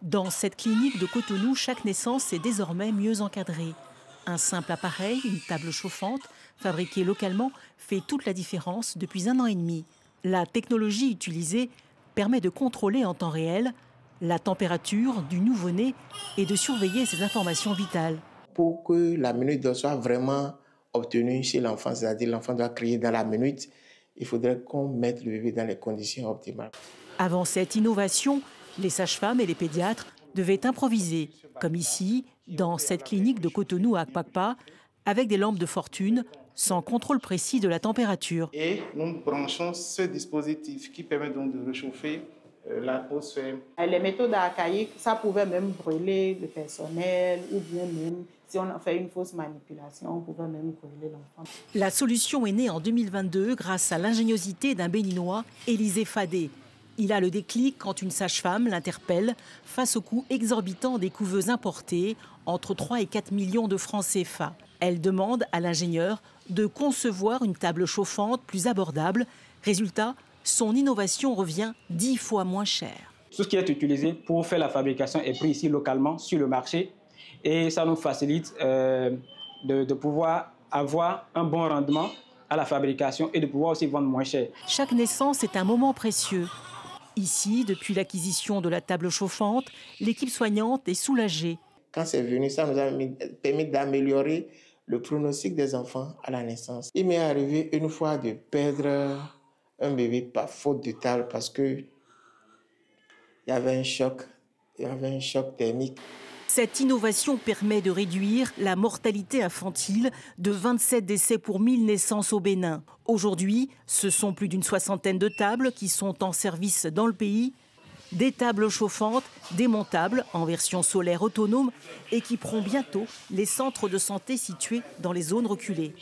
Dans cette clinique de Cotonou, chaque naissance est désormais mieux encadrée. Un simple appareil, une table chauffante, fabriquée localement, fait toute la différence depuis 1 an et demi. La technologie utilisée permet de contrôler en temps réel la température du nouveau-né et de surveiller ses informations vitales. Pour que la minute d'or soit vraiment obtenue chez l'enfant, c'est-à-dire l'enfant doit crier dans la minute, il faudrait qu'on mette le bébé dans les conditions optimales. Avant cette innovation, les sages-femmes et les pédiatres devaient improviser, comme ici, dans cette clinique de Cotonou à Akpakpa, avec des lampes de fortune, sans contrôle précis de la température. Et nous branchons ce dispositif qui permet donc de réchauffer l'atmosphère. Les méthodes archaïques, ça pouvait même brûler le personnel ou bien même, si on a fait une fausse manipulation, on pouvait même brûler l'enfant. La solution est née en 2022 grâce à l'ingéniosité d'un Béninois, Élisée Fadé. Il a le déclic quand une sage-femme l'interpelle face au coût exorbitant des couveuses importées, entre 3 et 4 millions de francs CFA. Elle demande à l'ingénieur de concevoir une table chauffante plus abordable. Résultat, son innovation revient 10 fois moins cher. Tout ce qui est utilisé pour faire la fabrication est pris ici localement sur le marché et ça nous facilite de pouvoir avoir un bon rendement à la fabrication et de pouvoir aussi vendre moins cher. Chaque naissance est un moment précieux. Ici, depuis l'acquisition de la table chauffante, l'équipe soignante est soulagée. Quand c'est venu, ça nous a permis d'améliorer le pronostic des enfants à la naissance. Il m'est arrivé une fois de perdre un bébé par faute de table parce qu'il y avait un choc thermique. Cette innovation permet de réduire la mortalité infantile de 27 décès pour 1000 naissances au Bénin. Aujourd'hui, ce sont plus d'une 60aine de tables qui sont en service dans le pays. Des tables chauffantes, démontables en version solaire autonome, équiperont bientôt les centres de santé situés dans les zones reculées.